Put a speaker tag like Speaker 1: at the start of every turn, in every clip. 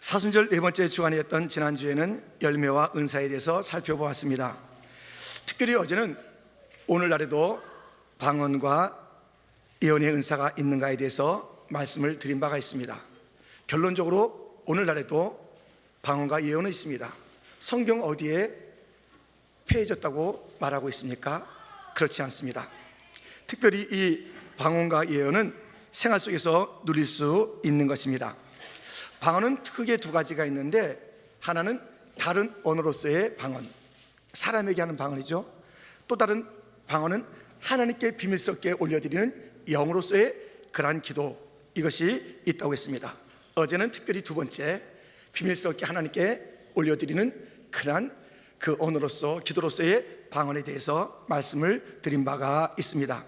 Speaker 1: 사순절 네 번째 주간이었던 지난주에는 열매와 은사에 대해서 살펴보았습니다. 특별히 어제는 오늘날에도 방언과 예언의 은사가 있는가에 대해서 말씀을 드린 바가 있습니다. 결론적으로 오늘날에도 방언과 예언은 있습니다. 성경 어디에 폐해졌다고 말하고 있습니까? 그렇지 않습니다. 특별히 이 방언과 예언은 생활 속에서 누릴 수 있는 것입니다. 방언은 크게 두 가지가 있는데, 하나는 다른 언어로서의 방언, 사람에게 하는 방언이죠. 또 다른 방언은 하나님께 비밀스럽게 올려드리는 영으로서의 그러한 기도, 이것이 있다고 했습니다. 어제는 특별히 두 번째, 비밀스럽게 하나님께 올려드리는 그러한 그 언어로서 기도로서의 방언에 대해서 말씀을 드린 바가 있습니다.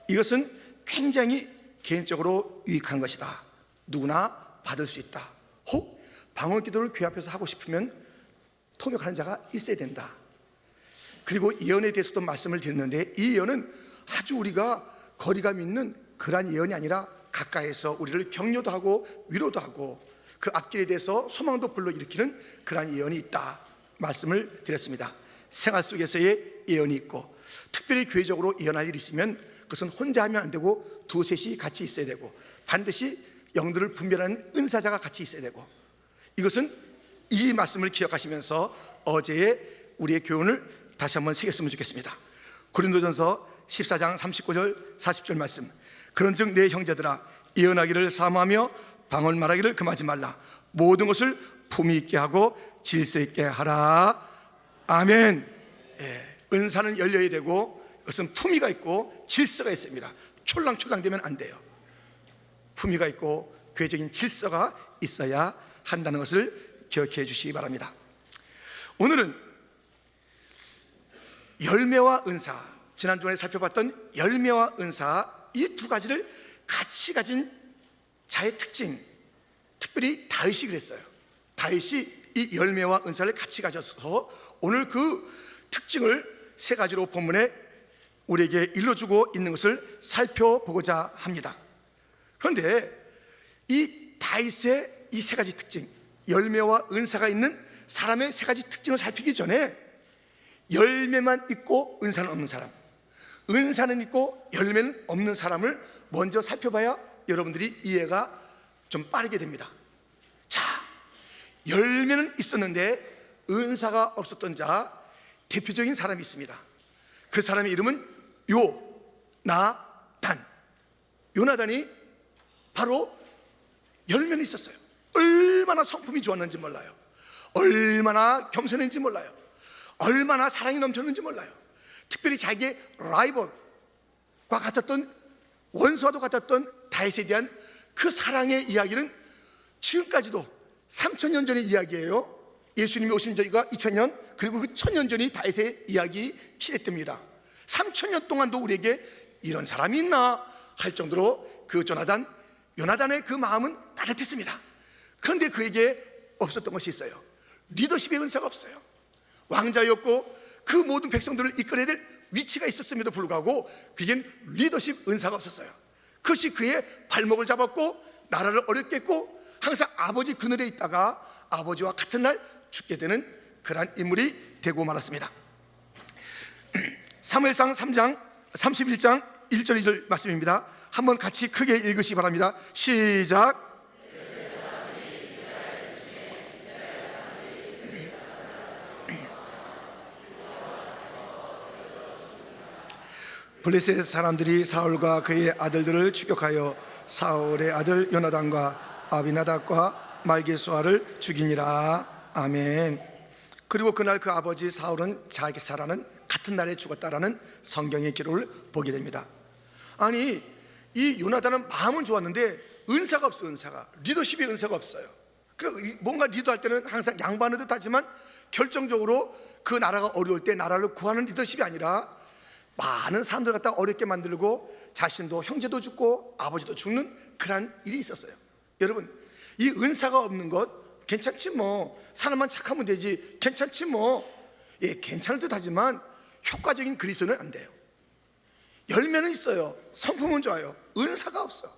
Speaker 1: 이것은 굉장히 개인적으로 유익한 것이다. 누구나 받을 수 있다. 혹 방언 기도를 교회 앞에서 하고 싶으면 통역하는 자가 있어야 된다. 그리고 예언에 대해서도 말씀을 드렸는데, 이 예언은 아주 우리가 거리감 있는 그러한 예언이 아니라 가까이에서 우리를 격려도 하고 위로도 하고 그 앞길에 대해서 소망도 불러일으키는 그러한 예언이 있다 말씀을 드렸습니다. 생활 속에서의 예언이 있고, 특별히 교회적으로 예언할 일이 있으면 그것은 혼자 하면 안 되고 두셋이 같이 있어야 되고, 반드시 영들을 분별하는 은사자가 같이 있어야 되고, 이것은 이 말씀을 기억하시면서 어제의 우리의 교훈을 다시 한번 새겼으면 좋겠습니다. 고린도전서 14장 39절 40절 말씀, 그런즉 내 형제들아, 예언하기를 사모하며 방언 말하기를 금하지 말라. 모든 것을 품위 있게 하고 질서 있게 하라. 아멘. 은사는 열려야 되고, 그것은 품위가 있고 질서가 있습니다. 촐랑촐랑되면 안 돼요. 품위가 있고 교회적인 질서가 있어야 한다는 것을 기억해 주시기 바랍니다. 오늘은 열매와 은사, 지난주에 살펴봤던 열매와 은사, 이 두 가지를 같이 가진 자의 특징, 특별히 다윗이 그랬어요. 다윗이 이 열매와 은사를 같이 가져서 오늘 그 특징을 세 가지로 본문에 우리에게 일러주고 있는 것을 살펴보고자 합니다. 그런데 이 다윗의 이 세 가지 특징, 열매와 은사가 있는 사람의 세 가지 특징을 살피기 전에 열매만 있고 은사는 없는 사람, 은사는 있고 열매는 없는 사람을 먼저 살펴봐야 여러분들이 이해가 좀 빠르게 됩니다. 자, 열매는 있었는데 은사가 없었던 자, 대표적인 사람이 있습니다. 그 사람의 이름은 요나단. 요나단이 바로 열매는 있었어요. 얼마나 성품이 좋았는지 몰라요. 얼마나 겸손했는지 몰라요. 얼마나 사랑이 넘쳤는지 몰라요. 특별히 자기의 라이벌과 같았던, 원수와도 같았던 다윗에 대한 그 사랑의 이야기는 지금까지도 3000년 전의 이야기예요. 예수님이 오신 지가 2000년, 그리고 그 1000년 전이 다윗의 이야기 시대입니다. 3000년 동안도 우리에게 이런 사람이 있나 할 정도로 그 요나단의 그 마음은 따뜻했습니다. 그런데 그에게 없었던 것이 있어요. 리더십의 은사가 없어요. 왕자였고 그 모든 백성들을 이끌어야 될 위치가 있었음에도 불구하고 그에겐 리더십 은사가 없었어요. 그것이 그의 발목을 잡았고 나라를 어렵게 했고, 항상 아버지 그늘에 있다가 아버지와 같은 날 죽게 되는 그러한 인물이 되고 말았습니다. 사무엘상 3장 31장 1절 2절 말씀입니다. 한번 같이 크게 읽으시기 바랍니다. 시작. 블레셋 사람들이 사울과 그의 아들들을 추격하여 사울의 아들 요나단과 아비나답과 말게수아를 죽이니라. 아멘. 그리고 그날 그 아버지 사울은 자기 사라는 같은 날에 죽었다라는 성경의 기록을 보게 됩니다. 아니, 이 요나단은 마음은 좋았는데 은사가 없어. 은사가, 리더십의 은사가 없어요. 뭔가 리더할 때는 항상 양보하는 듯 하지만 결정적으로 그 나라가 어려울 때 나라를 구하는 리더십이 아니라 많은 사람들 갖다 어렵게 만들고 자신도 형제도 죽고 아버지도 죽는 그런 일이 있었어요. 여러분, 이 은사가 없는 것 괜찮지 뭐, 사람만 착하면 되지, 괜찮지 뭐, 괜찮을 듯 하지만 효과적인 그리스도는 안 돼요. 열매는 있어요. 성품은 좋아요. 은사가 없어.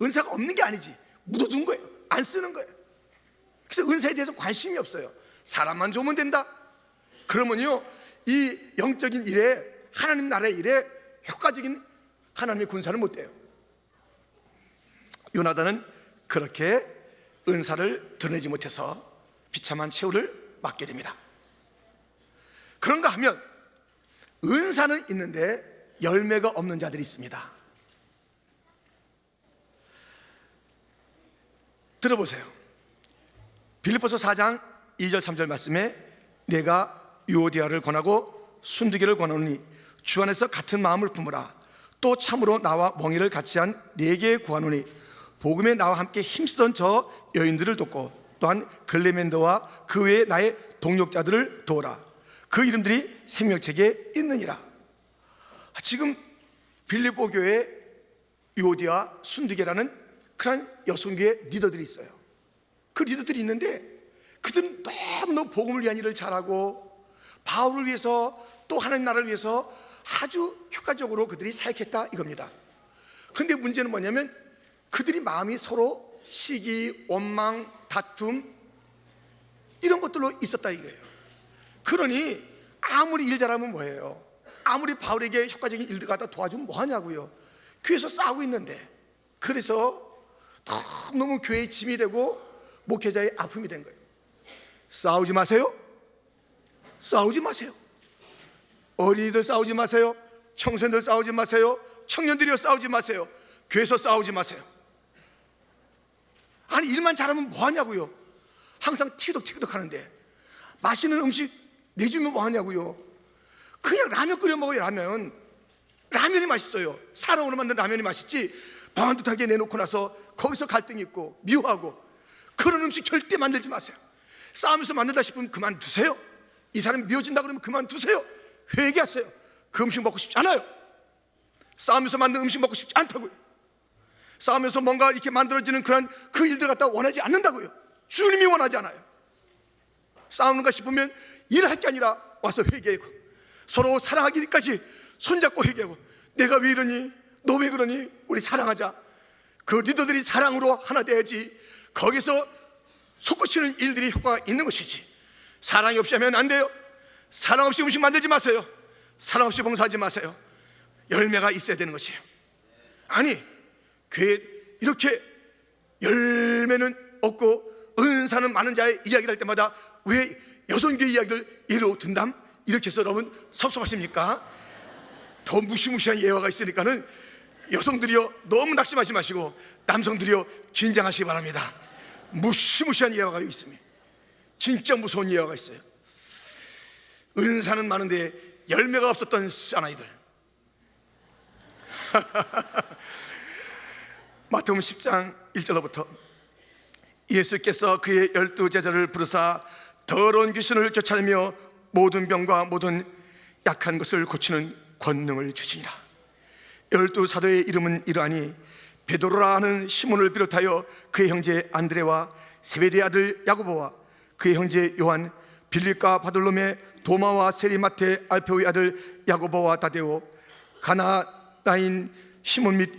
Speaker 1: 은사가 없는 게 아니지, 묻어둔 거예요. 안 쓰는 거예요. 그래서 은사에 대해서 관심이 없어요. 사람만 좋으면 된다. 그러면요, 이 영적인 일에, 하나님 나라의 일에 효과적인 하나님의 군사를 못 돼요. 요나단은 그렇게 은사를 드러내지 못해서 비참한 최후를 맞게 됩니다. 그런가 하면 은사는 있는데 열매가 없는 자들이 있습니다. 들어보세요. 빌립보서 4장 2절 3절 말씀에 내가 유오디아를 권하고 순두개를 권하노니 주 안에서 같은 마음을 품으라. 또 참으로 나와 멍에를 같이 한 네게 구하노니 복음에 나와 함께 힘쓰던 저 여인들을 돕고 또한 글레멘더와 그 외에 나의 동역자들을 도우라. 그 이름들이 생명책에 있느니라. 지금 빌립보 교회에 유오디아, 순두개라는 그런 여성교회 리더들이 있어요. 그 리더들이 있는데 그들은 너무너무 복음을 위한 일을 잘하고 바울을 위해서 또 하나님 나라를 위해서 아주 효과적으로 그들이 사역했다 이겁니다. 근데 문제는 뭐냐면 그들이 마음이 서로 시기, 원망, 다툼 이런 것들로 있었다 이거예요. 그러니 아무리 일 잘하면 뭐예요? 아무리 바울에게 효과적인 일들 갖다 도와주면 뭐하냐고요. 교회에서 싸우고 있는데. 그래서 너무 교회의 짐이 되고 목회자의 아픔이 된 거예요. 싸우지 마세요. 싸우지 마세요. 어린이들 싸우지 마세요. 청소년들 싸우지 마세요. 청년들이요 싸우지 마세요. 교회에서 싸우지 마세요. 아니 일만 잘하면 뭐하냐고요. 항상 티격태격 하는데 맛있는 음식 내주면 뭐하냐고요. 그냥 라면 끓여 먹어요. 라면이 맛있어요. 사랑으로 만든 라면이 맛있지 반듯하게 내놓고 나서 거기서 갈등이 있고 미워하고 그런 음식 절대 만들지 마세요. 싸우면서 만든다 싶으면 그만두세요. 이 사람이 미워진다 그러면 그만두세요. 회개하세요. 그 음식 먹고 싶지 않아요. 싸우면서 만든 음식 먹고 싶지 않다고요. 싸우면서 뭔가 이렇게 만들어지는 그 일들 갖다 원하지 않는다고요. 주님이 원하지 않아요. 싸우는가 싶으면 일할 게 아니라 와서 회개하고 서로 사랑하기까지 손잡고 회개하고 내가 왜 이러니? 너 왜 그러니? 우리 사랑하자. 그 리더들이 사랑으로 하나 돼야지 거기서 솟구치는 일들이 효과가 있는 것이지. 사랑이 없이 하면 안 돼요. 사랑 없이 음식 만들지 마세요. 사랑 없이 봉사하지 마세요. 열매가 있어야 되는 것이에요. 아니 교회 이렇게 열매는 없고 은사는 많은 자의 이야기를 할 때마다 왜 여성교회 이야기를 예로 든담? 이렇게 해서 여러분 섭섭하십니까? 더 무시무시한 예화가 있으니까는 여성들이요 너무 낙심하지 마시고 남성들이요 긴장하시기 바랍니다. 무시무시한 예화가 있습니다. 진짜 무서운 예화가 있어요. 은사는 많은데 열매가 없었던 사나이들. 마태복음 10장 1절로부터 예수께서 그의 12제자를 부르사 더러운 귀신을 쫓아내며 모든 병과 모든 약한 것을 고치는 권능을 주시니라. 12사도의 이름은 이러하니 베드로라 하는 시몬을 비롯하여 그의 형제 안드레와 세베대의 아들 야고보와 그의 형제 요한, 빌립과 바돌로메, 도마와 세리마테, 알페오의 아들 야고보와 다데오, 가나다인 시몬 및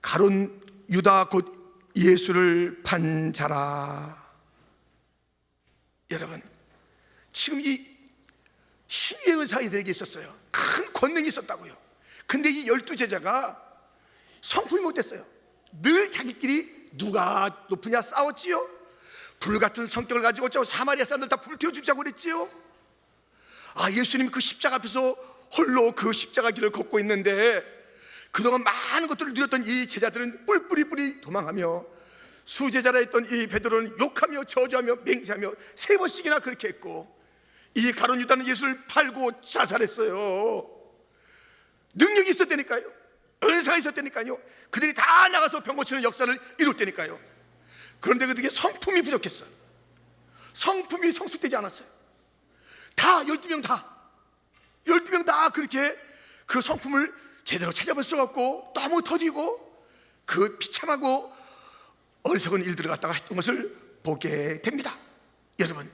Speaker 1: 가론 유다 곧 예수를 판 자라. 여러분 지금 이 신의 은사 이들에게 있었어요. 큰 권능이 있었다고요. 근데 이 12제자가 성품이 못됐어요. 늘 자기끼리 누가 높으냐 싸웠지요. 불같은 성격을 가지고 저 사마리아 사람들 다 불태워 죽자고 그랬지요. 예수님이 그 십자가 앞에서 홀로 그 십자가 길을 걷고 있는데 그동안 많은 것들을 누렸던 이 제자들은 뿔뿔이 도망하며 수제자라 했던 이 베드로는 욕하며 저주하며 맹세하며 3번씩이나 그렇게 했고 이 가룟 유다는 예수를 팔고 자살했어요. 능력이 있었다니까요. 은사가 있었다니까요. 그들이 다 나가서 병 고치는 역사를 이뤘다니까요. 그런데 그들에게 성품이 부족했어요. 성품이 성숙되지 않았어요. 다 12명 다 그렇게 그 성품을 제대로 찾아볼 수가 없고 너무 더디고 그 비참하고 어리석은 일들을 갖다가 했던 것을 보게 됩니다. 여러분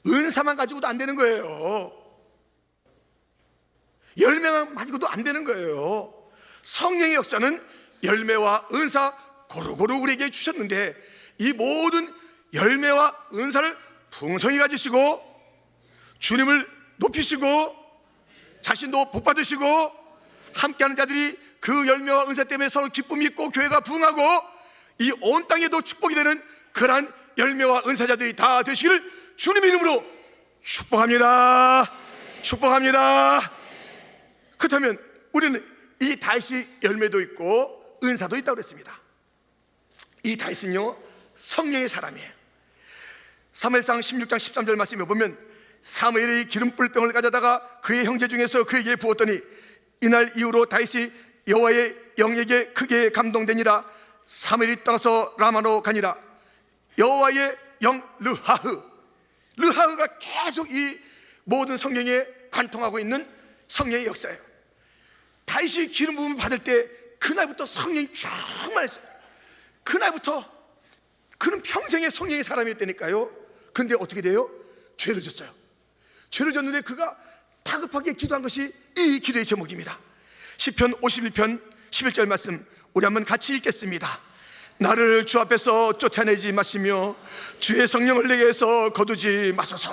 Speaker 1: 은사만 가지고도 안 되는 거예요. 열매만 가지고도 안 되는 거예요. 성령의 역사는 열매와 은사 고루고루 우리에게 주셨는데 이 모든 열매와 은사를 풍성히 가지시고 주님을 높이시고 자신도 복 받으시고 함께하는 자들이 그 열매와 은사 때문에 서로 기쁨이 있고 교회가 부흥하고 이 온 땅에도 축복이 되는 그러한 열매와 은사자들이 다 되시기를 주님의 이름으로 축복합니다. 축복합니다. 그렇다면 우리는 이 다윗이 열매도 있고 은사도 있다고 그랬습니다. 이 다윗은요 성령의 사람이에요. 사무엘상 16장 13절 말씀에 보면 사무엘이 기름불병을 가져다가 그의 형제 중에서 그에게 부었더니 이날 이후로 다윗이 여호와의 영에게 크게 감동되니라. 사무엘이 떠나서 라마로 가니라. 여호와의 영 르하흐가 계속 이 모든 성경에 관통하고 있는 성령의 역사예요. 다윗이 기름 부음을 받을 때 그날부터 성령이 충만했어요. 그날부터 그는 평생의 성령의 사람이었다니까요. 근데 어떻게 돼요? 죄를 졌어요. 죄를 졌는데 그가 다급하게 기도한 것이 이 기도의 제목입니다. 시편 51편 11절 말씀 우리 한번 같이 읽겠습니다. 나를 주 앞에서 쫓아내지 마시며 주의 성령을 내게서 거두지 마소서.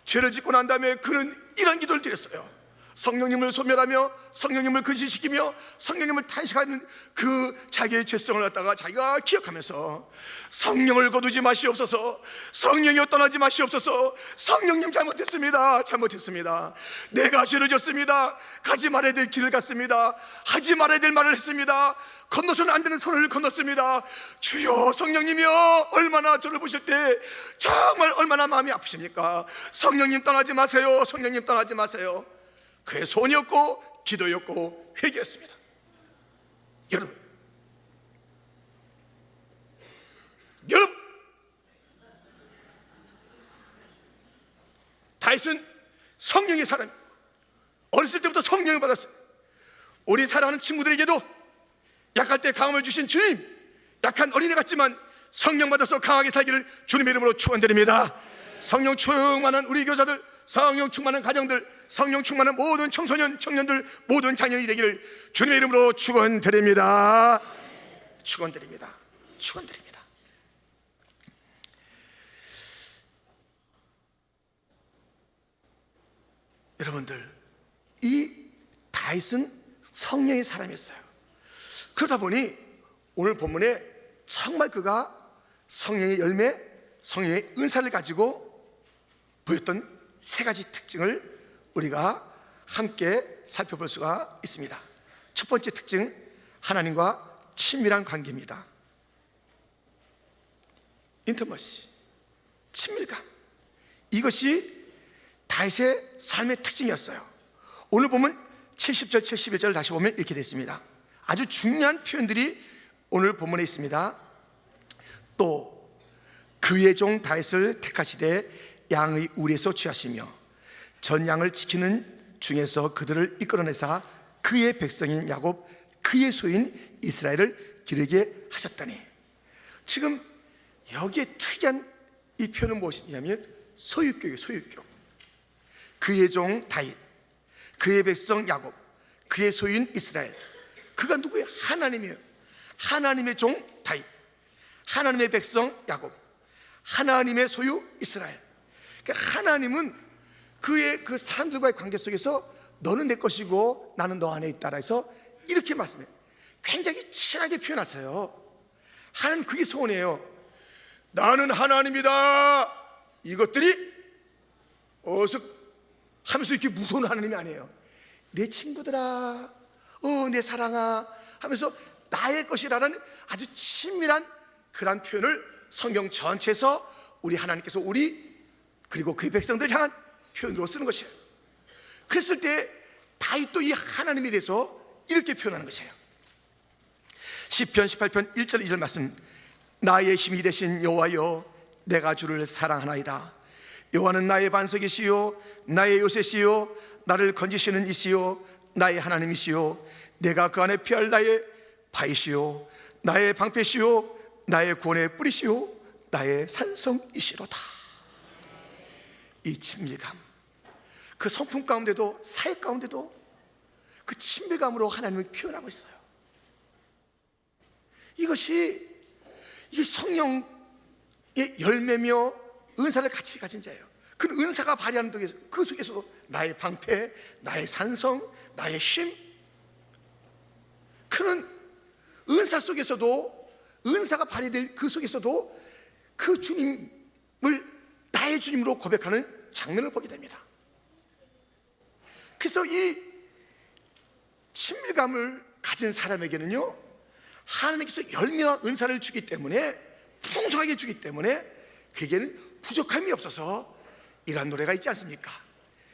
Speaker 1: 죄를 짓고 난 다음에 그는 이런 기도를 드렸어요. 성령님을 소멸하며 성령님을 근신시키며 성령님을 탄식하는 그 자기의 죄성을 갖다가 자기가 기억하면서 성령을 거두지 마시옵소서, 성령이여 떠나지 마시옵소서, 성령님 잘못했습니다. 내가 죄를 졌습니다. 가지 말아야 될 길을 갔습니다. 하지 말아야 될 말을 했습니다. 건너서는 안 되는 선을 건넜습니다. 주여 성령님이여 얼마나 저를 보실 때 정말 얼마나 마음이 아프십니까? 성령님 떠나지 마세요. 성령님 떠나지 마세요. 그의 소원이었고 기도였고 회개였습니다. 여러분 다윗은 성령의 사람, 어렸을 때부터 성령을 받았어요. 우리 사랑하는 친구들에게도 약할 때 강함을 주신 주님, 약한 어린애 같지만 성령 받아서 강하게 살기를 주님의 이름으로 축원드립니다. 성령 충만한 우리 교사들, 성령 충만한 가정들, 성령 충만한 모든 청소년, 청년들, 모든 자녀이 되기를 주님의 이름으로 축원드립니다. 축원드립니다. 여러분들, 이 다윗은 성령의 사람이었어요. 그러다 보니 오늘 본문에 정말 그가 성령의 열매, 성령의 은사를 가지고 보였던 세 가지 특징을 우리가 함께 살펴볼 수가 있습니다. 첫 번째 특징, 하나님과 친밀한 관계입니다. 인터머시, 친밀감. 이것이 다윗의 삶의 특징이었어요. 오늘 보면 70절, 71절 다시 보면 이렇게 됐습니다. 아주 중요한 표현들이 오늘 본문에 있습니다. 또 그의 종 다윗을 택하시되 양의 우리에서 취하시며 전 양을 지키는 중에서 그들을 이끌어내사 그의 백성인 야곱, 그의 소인 이스라엘을 기르게 하셨다니. 지금 여기에 특이한 이 표현은 무엇이냐면 소유격이에요. 소유격. 그의 종 다윗, 그의 백성 야곱, 그의 소유인 이스라엘. 그가 누구예요? 하나님이에요. 하나님의 종 다윗, 하나님의 백성 야곱, 하나님의 소유 이스라엘. 그러니까 하나님은 그의 그 사람들과의 관계 속에서 너는 내 것이고 나는 너 안에 있다라 해서 이렇게 말씀해요. 굉장히 친하게 표현하세요. 하나님 그게 소원이에요. 나는 하나님이다. 이것들이 어서 하면서 이렇게 무서운 하나님이 아니에요. 내 친구들아, 내 사랑아 하면서 나의 것이라는 아주 친밀한 그런 표현을 성경 전체에서 우리 하나님께서 우리 그리고 그의 백성들을 향한 표현으로 쓰는 것이에요. 그랬을 때 다윗도 이 하나님에 대해서 이렇게 표현하는 것이에요. 시편 18편 1절 2절 말씀, 나의 힘이 되신 여호와여 내가 주를 사랑하나이다. 여호와는 나의 반석이시요 나의 요새시요 나를 건지시는 이시요 나의 하나님이시요 내가 그 안에 피할 나의 바위시요 나의 방패시요 나의 구원의 뿌리시요 나의 산성이시로다. 이 친밀감, 그 성품 가운데도 사역 가운데도 그 친밀감으로 하나님을 표현하고 있어요. 이것이 이 성령 이 열매며 은사를 같이 가진 자예요. 그 은사가 발휘하는 그 속에서도 나의 방패, 나의 산성, 나의 쉼, 그는 은사 속에서도, 은사가 발휘될 그 속에서도 그 주님을 나의 주님으로 고백하는 장면을 보게 됩니다. 그래서 이 친밀감을 가진 사람에게는요, 하나님께서 열매와 은사를 주기 때문에, 풍성하게 주기 때문에 그에게는 부족함이 없어서 이런 노래가 있지 않습니까?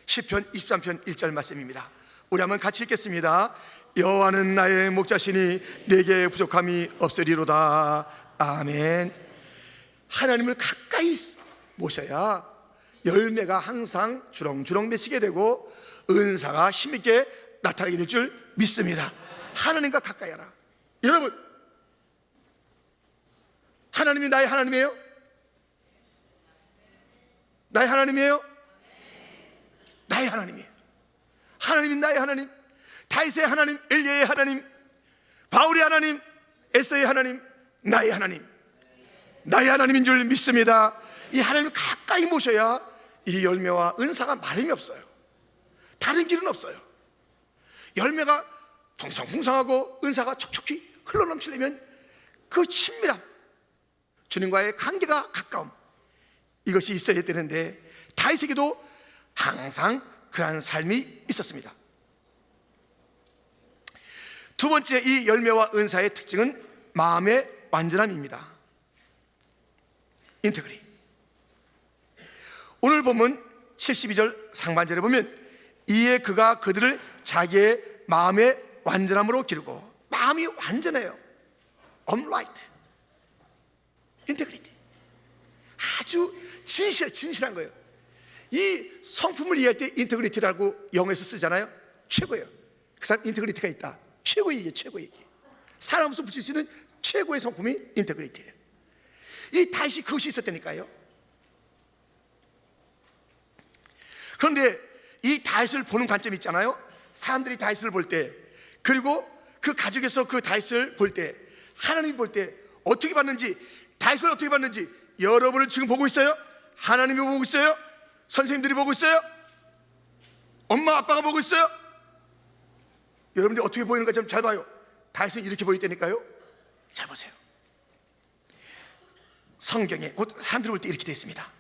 Speaker 1: 시편 23편 1절 말씀입니다. 우리 한번 같이 읽겠습니다. 여호와는 나의 목자시니 내게 부족함이 없으리로다. 아멘. 하나님을 가까이 모셔야 열매가 항상 주렁주렁 맺히게 되고 은사가 힘있게 나타나게 될 줄 믿습니다. 하나님과 가까이 하라. 여러분, 하나님이 나의 하나님이에요? 나의 하나님이에요? 나의 하나님이에요. 하나님이 나의 하나님, 다윗의 하나님, 엘리야의 하나님, 바울의 하나님, 에서의 하나님, 나의 하나님, 나의 하나님인 줄 믿습니다. 이 하나님을 가까이 모셔야 이 열매와 은사가 마름이 없어요. 다른 길은 없어요. 열매가 풍성풍성하고 은사가 촉촉히 흘러넘치려면 그 친밀함, 주님과의 관계가 가까움, 이것이 있어야 되는데 다윗에게도 항상 그러한 삶이 있었습니다. 두 번째, 이 열매와 은사의 특징은 마음의 완전함입니다. 인테그리. 오늘 보면 72절 상반절에 보면 이에 그가 그들을 자기의 마음의 완전함으로 기르고, 마음이 완전해요. upright, integrity. 아주 진실한 거예요. 이 성품을 이해할 때 인테그리티라고 영어에서 쓰잖아요. 최고예요. 그 사람 인테그리티가 있다. 최고의 얘기. 사람 없어 붙일 수 있는 최고의 성품이 인테그리티예요. 이 다윗이 그것이 있었다니까요. 그런데 이 다윗을 보는 관점이 있잖아요. 사람들이 다윗을 볼 때, 그리고 그 가족에서 그 다윗을 볼 때, 하나님이 볼 때 어떻게 봤는지, 다윗을 어떻게 봤는지 여러분을 지금 보고 있어요? 하나님이 보고 있어요? 선생님들이 보고 있어요? 엄마 아빠가 보고 있어요? 여러분들이 어떻게 보이는가 좀 잘 봐요. 다윗은 이렇게 보였다니까요. 잘 보세요. 성경에 곧 사람들이 볼 때 이렇게 되어 있습니다.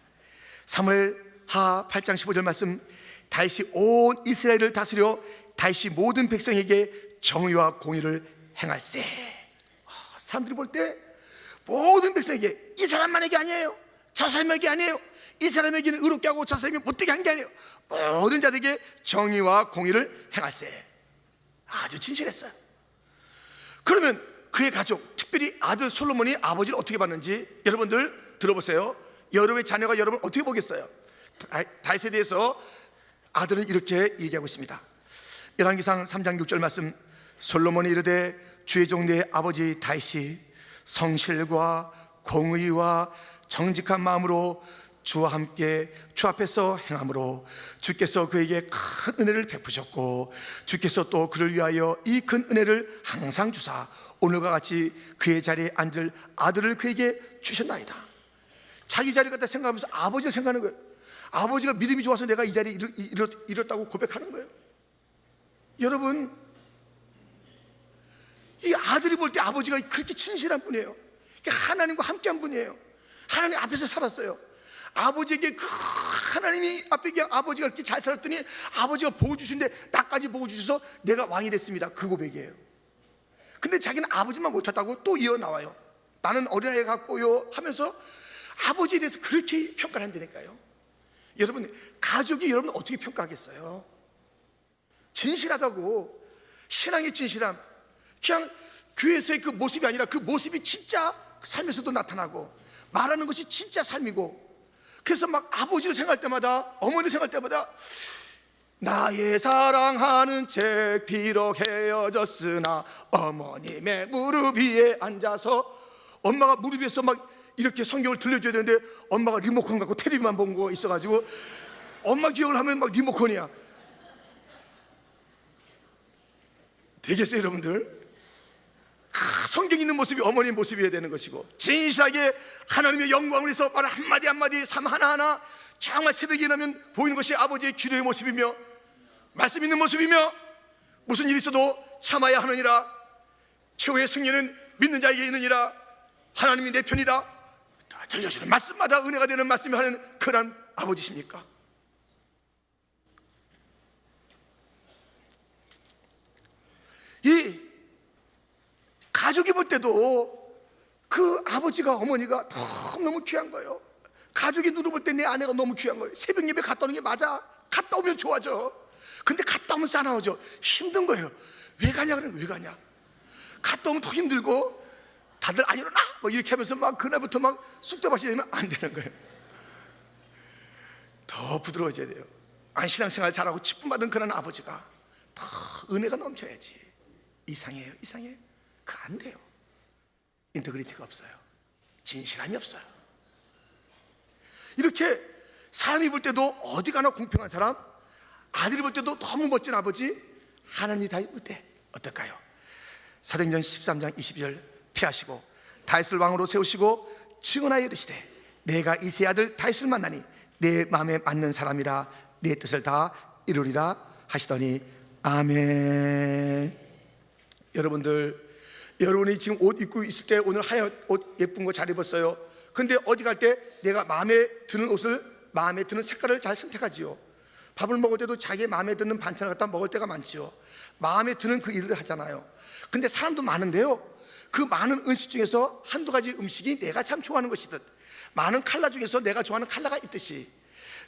Speaker 1: 사무엘하 8장 15절 말씀, 다윗이 온 이스라엘을 다스려 다윗이 모든 백성에게 정의와 공의를 행할세. 사람들이 볼 때 모든 백성에게, 이 사람만에게 아니에요, 저 사람에게 아니에요, 이 사람에게는 의롭게 하고 저 사람이 못되게 한 게 아니에요, 모든 자들에게 정의와 공의를 행할세. 아주 진실했어요. 그러면 그의 가족, 특별히 아들 솔로몬이 아버지를 어떻게 봤는지 여러분들 들어보세요. 여러분의 자녀가 여러분을 어떻게 보겠어요? 다윗에 대해서 아들은 이렇게 얘기하고 있습니다. 열왕기상 3장 6절 말씀, 솔로몬이 이르되 주의 종 내 아버지 다윗이 성실과 공의와 정직한 마음으로 주와 함께 주 앞에서 행함으로 주께서 그에게 큰 은혜를 베푸셨고 주께서 또 그를 위하여 이 큰 은혜를 항상 주사 오늘과 같이 그의 자리에 앉을 아들을 그에게 주셨나이다. 자기 자리 갖다 생각하면서 아버지를 생각하는 거예요. 아버지가 믿음이 좋아서 내가 이 자리에 이뤘다고 고백하는 거예요. 여러분, 이 아들이 볼 때 아버지가 그렇게 진실한 분이에요. 하나님과 함께한 분이에요. 하나님 앞에서 살았어요. 아버지에게 하나님이 앞에 아버지가 그렇게 잘 살았더니 아버지가 보호 주신데 나까지 보호 주셔서 내가 왕이 됐습니다. 그 고백이에요. 근데 자기는 아버지만 못했다고 또 이어 나와요. 나는 어린아이 같고요 하면서 아버지에 대해서 그렇게 평가를 한다니까요. 여러분, 가족이 여러분 어떻게 평가하겠어요? 진실하다고, 신앙의 진실함, 그냥 교회에서의 그 모습이 아니라 그 모습이 진짜 삶에서도 나타나고 말하는 것이 진짜 삶이고, 그래서 막 아버지를 생각할 때마다, 어머니를 생각할 때마다 나의 사랑하는 책 비록 헤어졌으나 어머님의 무릎 위에 앉아서, 엄마가 무릎 위에서 막 이렇게 성경을 들려줘야 되는데 엄마가 리모컨 갖고 텔레비만 본 거 있어가지고 엄마 기억을 하면 막 리모컨이야. 되겠어요 여러분들? 성경에 있는 모습이 어머니의 모습이어야 되는 것이고, 진실하게 하나님의 영광을 위해서 말 한마디 한마디, 삶 하나하나 정말 새벽에 일어나면 보이는 것이 아버지의 기도의 모습이며 말씀 있는 모습이며, 무슨 일이 있어도 참아야 하느니라, 최후의 승리는 믿는 자에게 있느니라, 하나님이 내 편이다, 들려주는 말씀마다 은혜가 되는 말씀이 하는 그런 아버지십니까? 이 가족이 볼 때도 그 아버지가, 어머니가 너무너무 귀한 거예요. 가족이 눈으로 볼 때 내 아내가 너무 귀한 거예요. 새벽 예배 갔다 오는 게 맞아. 갔다 오면 좋아져. 근데 갔다 오면 싸나워져. 힘든 거예요. 왜 가냐 그러는 거예요. 왜 가냐? 갔다 오면 더 힘들고, 다들 안 일어나? 뭐 이렇게 하면서 막 그날부터 막 쑥대밭이 되면 안 되는 거예요. 더 부드러워져야 돼요. 신앙생활 잘하고 직분 받은 그런 아버지가 더 은혜가 넘쳐야지. 이상해요, 이상해. 그거 안 돼요. 인터그리티가 없어요. 진실함이 없어요. 이렇게 사람이 볼 때도 어디 가나 공평한 사람, 아들이 볼 때도 너무 멋진 아버지, 하나님이 다 볼 때 어떨까요? 사도행전 13장 22절 피하시고 다윗을 왕으로 세우시고 증언하여 이르시되, 내가 이세 아들 다윗을 만나니 내 마음에 맞는 사람이라 내 뜻을 다 이루리라 하시더니 아멘. 여러분들, 여러분이 지금 옷 입고 있을 때 오늘 하얀 옷 예쁜 거 잘 입었어요. 근데 어디 갈 때 내가 마음에 드는 옷을, 마음에 드는 색깔을 잘 선택하지요. 밥을 먹을 때도 자기 마음에 드는 반찬을 갖다 먹을 때가 많지요. 마음에 드는 그 일을 하잖아요. 근데 사람도 많은데요, 그 많은 음식 중에서 한두 가지 음식이 내가 참 좋아하는 것이듯, 많은 컬러 중에서 내가 좋아하는 컬러가 있듯이,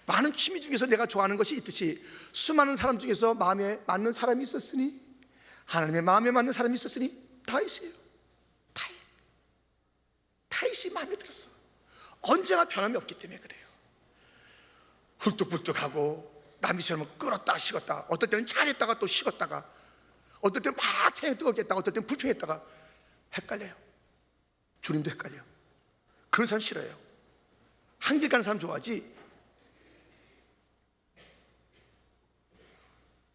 Speaker 1: 많은 취미 중에서 내가 좋아하는 것이 있듯이, 수많은 사람 중에서 마음에 맞는 사람이 있었으니, 하나님의 마음에 맞는 사람이 있었으니 다윗이에요. 다윗이 마음에 들었어. 언제나 변함이 없기 때문에 그래요. 훌뚝불뚝하고 남이처럼 끓었다 식었다, 어떨 때는 잘했다가 또 식었다가, 어떨 때는 막 체형이 뜨겁게 했다가, 어떨 때는 불평했다가, 헷갈려요. 주님도 헷갈려. 그런 사람 싫어요. 한 길 가는 사람 좋아하지,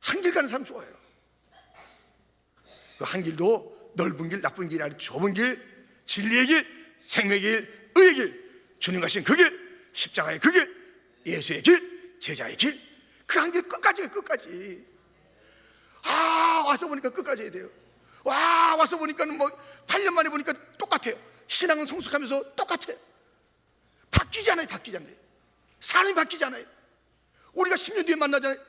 Speaker 1: 한 길 가는 사람 좋아해요. 그 한 길도 넓은 길, 나쁜 길이 아니라 좁은 길, 진리의 길, 생명의 길, 의의 길, 주님 가신 그 길, 십자가의 그 길, 예수의 길, 제자의 길, 그 한 길 끝까지 가요. 끝까지. 와서 보니까 끝까지 해야 돼요. 와서 보니까 뭐 8년 만에 보니까 똑같아요. 신앙은 성숙하면서 똑같아요. 바뀌지 않아요. 사람이 바뀌지 않아요. 우리가 10년 뒤에 만나잖아요.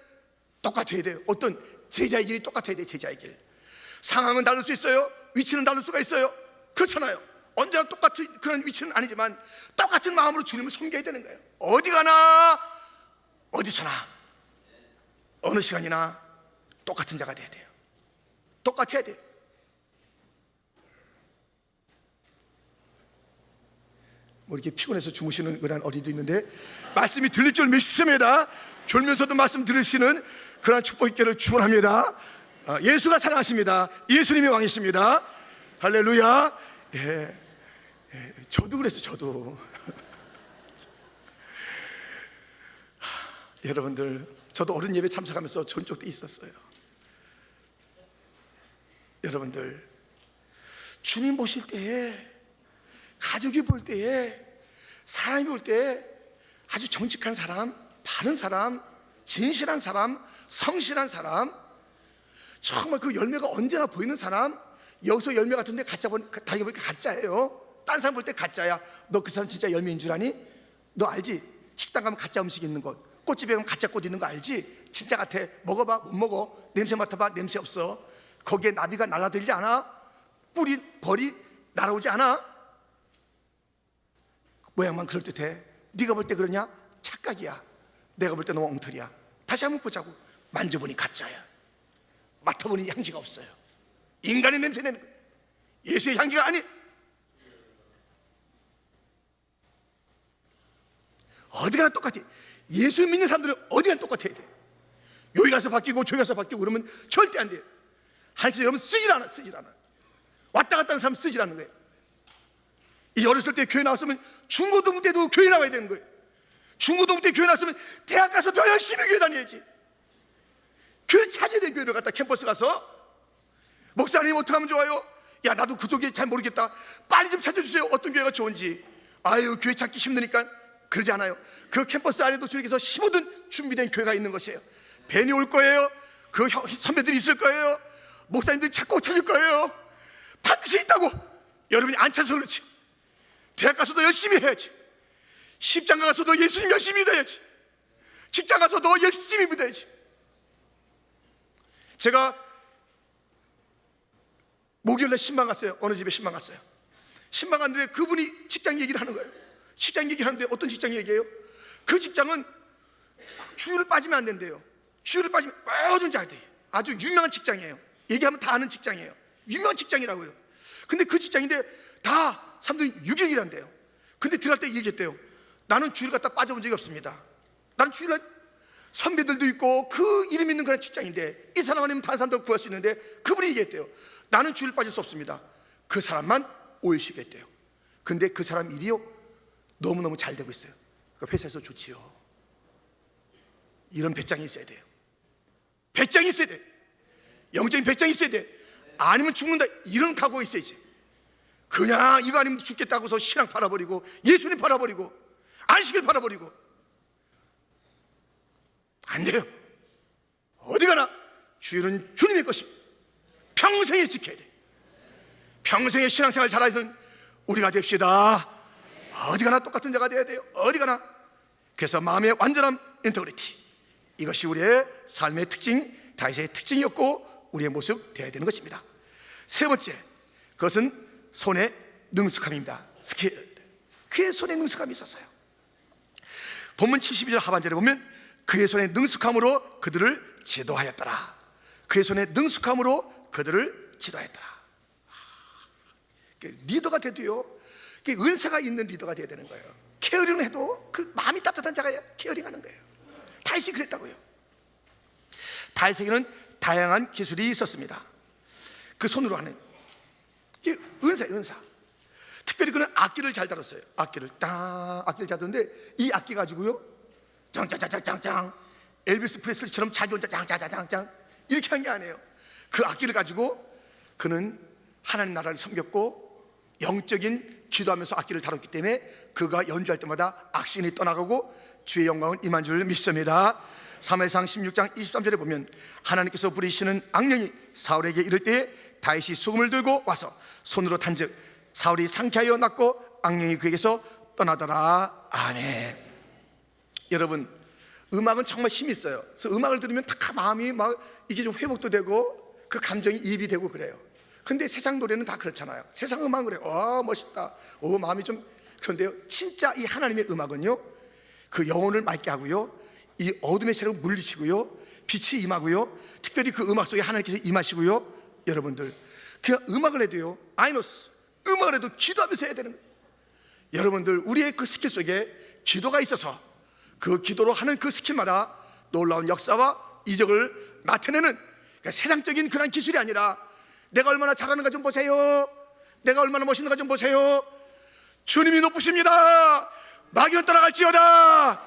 Speaker 1: 똑같아야 돼요. 어떤 제자의 길이 똑같아야 돼요. 제자의 길. 상황은 다를 수 있어요. 위치는 다를 수가 있어요. 그렇잖아요. 언제나 똑같은 그런 위치는 아니지만 똑같은 마음으로 주님을 섬겨야 되는 거예요. 어디 가나, 어디서나, 어느 시간이나 똑같은 자가 돼야 돼요. 똑같아야 돼요. 뭐 이렇게 피곤해서 주무시는 그런 어린이도 있는데, 말씀이 들릴 줄 믿습니다. 졸면서도 말씀 들으시는 그런 축복 있기를 축원합니다. 예수가 사랑하십니다. 예수님이 왕이십니다. 할렐루야. 저도 그랬어요. 저도. 여러분들, 저도 어른 예배 참석하면서 좋은 쪽도 있었어요. 여러분들, 주님 보실 때에, 가족이 볼 때에, 사람이 볼 때 아주 정직한 사람, 바른 사람, 진실한 사람, 성실한 사람, 정말 그 열매가 언제나 보이는 사람, 여기서 열매 같은데 가짜 다시 보니까 가짜예요. 딴 사람 볼 때 가짜야. 너 그 사람 진짜 열매인 줄 아니? 너 알지? 식당 가면 가짜 음식 있는 것, 꽃집에 가면 가짜 꽃 있는 거 알지? 진짜 같아. 먹어봐. 못 먹어. 냄새 맡아봐. 냄새 없어. 거기에 나비가 날아들지 않아. 꿀이 벌이 날아오지 않아. 모양만 그럴듯해. 네가 볼 때 그러냐? 착각이야. 내가 볼 때 너무 엉터리야. 다시 한번 보자고. 만져보니 가짜야. 맡아보니 향기가 없어요. 인간의 냄새 내는 거야. 예수의 향기가 아니. 어디 가나 똑같아. 예수 믿는 사람들은 어디 가나 똑같아야 돼. 여기 가서 바뀌고 저기 가서 바뀌고 그러면 절대 안 돼. 하나님께서 여러분 쓰질 않아. 왔다 갔다 하는 사람 쓰질 않는 거예요. 이 어렸을 때 교회 나왔으면 중고등부 때도 교회 나와야 되는 거예요. 중고등부 때 교회 나왔으면 대학 가서 더 열심히 교회 다녀야지. 교회 찾아야 돼. 교회를 갔다 캠퍼스 가서 목사님 어떻게 하면 좋아요? 야, 나도 그 교회 잘 모르겠다, 빨리 좀 찾아주세요. 어떤 교회가 좋은지. 아유, 교회 찾기 힘드니까. 그러지 않아요. 그 캠퍼스 안에도 주님께서 심어둔 준비된 교회가 있는 것이에요. 벤이 올 거예요. 그 선배들이 있을 거예요. 목사님들이 찾고 찾을 거예요. 반드시 있다고. 여러분이 안 찾아서 그렇지. 대학 가서도 열심히 해야지. 십장가 가서도 예수님 열심히 믿어야지. 직장 가서도 열심히 믿어야지. 제가 목요일날 신방 갔어요. 어느 집에 신방 갔어요. 신방 갔는데 그분이 직장 얘기를 하는 거예요. 직장 얘기를 하는데 어떤 직장 얘기예요? 그 직장은 주일을 빠지면 안 된대요. 주일을 빠지면 모든 잘 돼. 아주 유명한 직장이에요. 얘기하면 다 아는 직장이에요. 유명한 직장이라고요. 근데 그 직장인데 다 사람들이 6일이란대요. 근데 들어갈 때 얘기했대요. 나는 주일 갔다 빠져본 적이 없습니다. 나는 주일날 선배들도 있고 그 이름 있는 그런 직장인데 이 사람 아니면 다른 사람들 구할 수 있는데 그분이 얘기했대요. 나는 주일 빠질 수 없습니다. 그 사람만 5일 쉬겠대요. 근데 그 사람 일이요, 너무너무 잘 되고 있어요. 그러니까 회사에서 좋지요. 이런 배짱이 있어야 돼요. 배짱이 있어야 돼. 영적인 배짱이 있어야 돼. 아니면 죽는다, 이런 각오가 있어야지. 그냥 이거 아니면 죽겠다고서 신앙 팔아버리고 예수님 팔아버리고 안식을 팔아버리고 안 돼요. 어디 가나 주일은 주님의 것이 평생에 지켜야 돼. 평생의 신앙생활 잘하는 우리가 됩시다. 어디 가나 똑같은 자가 돼야 돼요. 어디 가나. 그래서 마음의 완전한 인터그리티, 이것이 우리의 삶의 특징, 다윗의 특징이었고 우리의 모습 되어야 되는 것입니다. 세 번째, 그것은 손의 능숙함입니다. 스킬. 그의 손에 능숙함이 있었어요. 본문 72절 하반절에 보면 그의 손에 능숙함으로 그들을 지도하였더라. 그의 손에 능숙함으로 그들을 지도하였더라. 리더가 돼도요, 은사가 있는 리더가 돼야 되는 거예요. 케어링을 해도 그 마음이 따뜻한 자가 케어링하는 거예요. 다윗이 그랬다고요. 다윗에게는 다양한 기술이 있었습니다. 그 손으로 하는 은사예요, 은사. 특별히 그는 악기를 잘 다뤘어요. 악기를 잘 다루는데 이 악기 가지고요, 짱짱짱짱짱, 엘비스 프레슬리처럼 자기 혼자 짱짱짱짱 이렇게 한 게 아니에요. 그 악기를 가지고 그는 하나님 나라를 섬겼고 영적인 기도하면서 악기를 다뤘기 때문에 그가 연주할 때마다 악신이 떠나가고 주의 영광은 임한 줄 믿습니다. 사무엘상 16장 23절에 보면 하나님께서 부리시는 악령이 사울에게 이를 때에 다윗이 수금을 들고 와서 손으로 탄즉 사울이 상쾌하여 낫고 악령이 그에게서 떠나더라. 아멘. 여러분, 음악은 정말 힘이 있어요. 그래서 음악을 들으면 다 마음이 막 이게 좀 회복도 되고 그 감정이 이입이 되고 그래요. 근데 세상 노래는 다 그렇잖아요. 세상 음악은 그래요. 멋있다. 마음이 좀. 그런데요, 진짜 이 하나님의 음악은요, 그 영혼을 맑게 하고요, 이 어둠의 세력을 물리치고요, 빛이 임하고요, 특별히 그 음악 속에 하나님께서 임하시고요. 여러분들, 그냥 음악을 해도요, 아이노스 음악을 해도 기도하면서 해야 되는 거예요. 여러분들, 우리의 그 스킬 속에 기도가 있어서 그 기도로 하는 그 스킬마다 놀라운 역사와 이적을 나타내는, 그러니까 세상적인 그런 기술이 아니라 내가 얼마나 잘하는가 좀 보세요, 내가 얼마나 멋있는가 좀 보세요, 주님이 높으십니다, 마귀는 떠나갈지어다,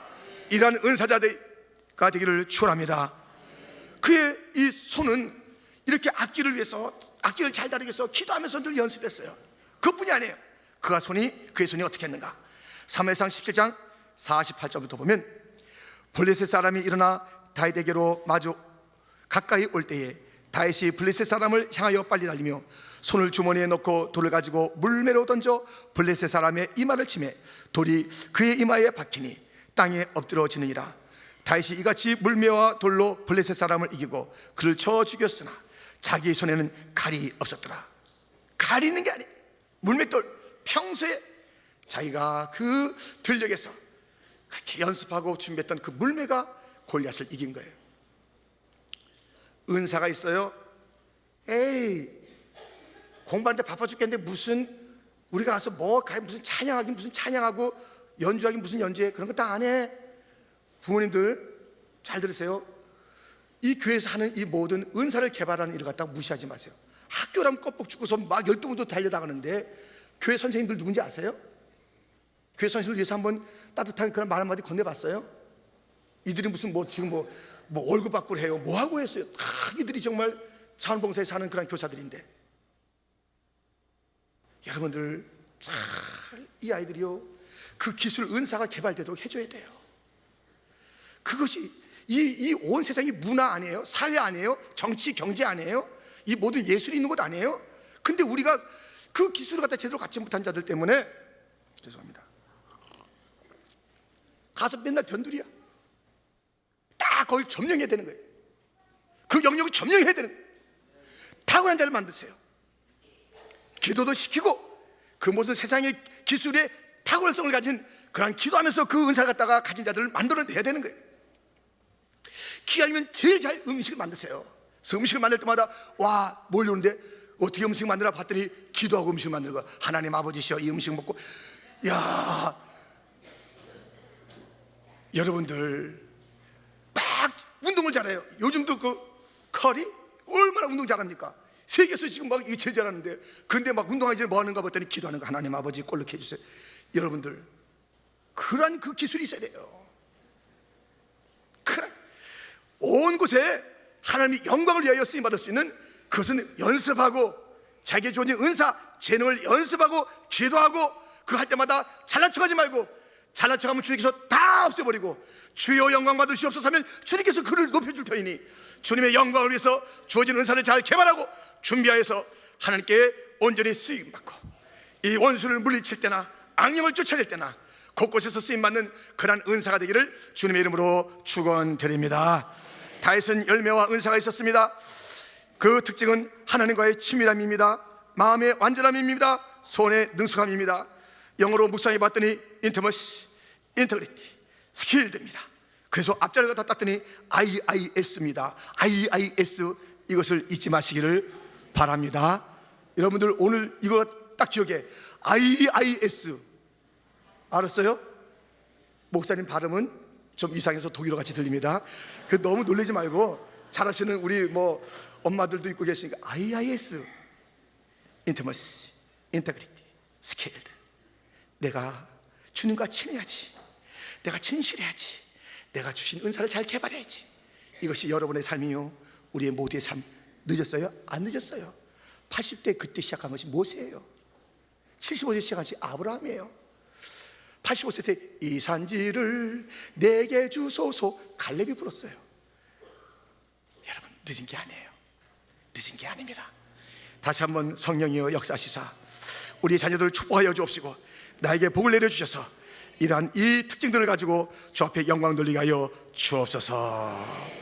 Speaker 1: 이러한 은사자가 되기를 축원합니다. 그의 이 손은 이렇게 악기를 위해서, 악기를 잘 다루기 위해서 기도하면서 늘 연습했어요. 그것뿐이 아니에요. 그의 손이 어떻게 했는가. 사무엘상 17장 48절부터 보면 블레셋 사람이 일어나 다윗에게로 마주 가까이 올 때에 다윗이 블레셋 사람을 향하여 빨리 달리며 손을 주머니에 넣고 돌을 가지고 물매로 던져 블레셋 사람의 이마를 치매 돌이 그의 이마에 박히니 땅에 엎드러지느니라. 다윗이 이같이 물매와 돌로 블레셋 사람을 이기고 그를 쳐 죽였으나 자기 손에는 칼이 없었더라. 칼이 있는 게 아니에요. 물맷돌. 평소에 자기가 그 들녘에서 그렇게 연습하고 준비했던 그 물매가 골리앗을 이긴 거예요. 은사가 있어요. 에이, 공부하는데 바빠 죽겠는데 무슨 우리가 가서 무슨 찬양하긴 무슨 찬양하고 연주하긴 무슨 연주해. 그런 거 다 안 해. 부모님들 잘 들으세요. 이 교회에서 하는 이 모든 은사를 개발하는 일을 갖다가 무시하지 마세요. 학교라면 껍벅 죽고서 막 12분도 달려나가는데 교회 선생님들 누군지 아세요? 교회 선생님들 위해서 한번 따뜻한 그런 말 한마디 건네봤어요? 이들이 무슨 지금 월급 받고 해요. 뭐하고 했어요? 이들이 정말 자원봉사에 사는 그런 교사들인데 여러분들 잘 이 아이들이요, 그 기술 은사가 개발되도록 해줘야 돼요. 그것이 이 온 세상이 문화 아니에요? 사회 아니에요? 정치, 경제 아니에요? 이 모든 예술이 있는 곳 아니에요? 근데 우리가 그 기술을 갖다 제대로 갖지 못한 자들 때문에, 죄송합니다, 가서 맨날 변두리야. 딱 거기 점령해야 되는 거예요. 그 영역을 점령해야 되는 거예요. 탁월한 자를 만드세요. 기도도 시키고 그 무슨 세상의 기술의 탁월성을 가진 그런 기도하면서 그 은사를 갖다가 가진 자들을 만들어내야 되는 거예요. 기아니면 제일 잘 음식을 만드세요. 그래서 음식을 만들 때마다 와, 몰려오는데 어떻게 음식 만드나 봤더니 기도하고 음식을 만드는 거. 하나님 아버지시여, 이 음식 먹고, 야, 여러분들 막 운동을 잘해요. 요즘도 그 커리 얼마나 운동 잘합니까? 세계에서 지금 막 이게 제일 잘하는데, 근데 막 운동하기 전에 뭐 하는가 봤더니 기도하는 거. 하나님 아버지 꼴르게 해주세요. 여러분들 그러한 그 기술이 있어야 돼요. 그런 온 곳에 하나님의 영광을 위하여 쓰임받을 수 있는, 그것은 연습하고 자기의 주어진 은사, 재능을 연습하고 기도하고, 그 할 때마다 잘난 척하지 말고, 잘난 척하면 주님께서 다 없애버리고, 주여 영광 받으시옵소서 하면 주님께서 그를 높여줄 터이니, 주님의 영광을 위해서 주어진 은사를 잘 개발하고 준비하여서 하나님께 온전히 쓰임받고, 이 원수를 물리칠 때나 악령을 쫓아낼 때나 곳곳에서 쓰임받는 그러한 은사가 되기를 주님의 이름으로 축원드립니다. 다윗은 열매와 은사가 있었습니다. 그 특징은 하나님과의 친밀함입니다. 마음의 완전함입니다. 손의 능숙함입니다. 영어로 묵상해 봤더니 인티머시, 인터그리티, 스킬드입니다. 그래서 앞자리가 다 땄더니 IIS입니다. IIS, 이것을 잊지 마시기를 바랍니다. 여러분들 오늘 이거 딱 기억해. IIS 알았어요? 목사님 발음은 좀 이상해서 독일어 같이 들립니다. 너무 놀라지 말고, 잘하시는 우리 뭐 엄마들도 있고 계시니까 IIS, 인티머시, 인터그리티, 스케일드. 내가 주님과 친해야지, 내가 진실해야지, 내가 주신 은사를 잘 개발해야지. 이것이 여러분의 삶이요, 우리의 모두의 삶. 늦었어요? 안 늦었어요. 80대 그때 시작한 것이 모세예요. 75세 시작한 것이 아브라함이에요. 85세 때 이 산지를 내게 주소서 갈렙이 불었어요. 여러분, 늦은 게 아니에요. 늦은 게 아닙니다. 다시 한번 성령이여 역사하시사 우리 자녀들을 축복하여 주옵시고, 나에게 복을 내려주셔서 이러한 이 특징들을 가지고 주 앞에 영광 돌리게 하여 주옵소서.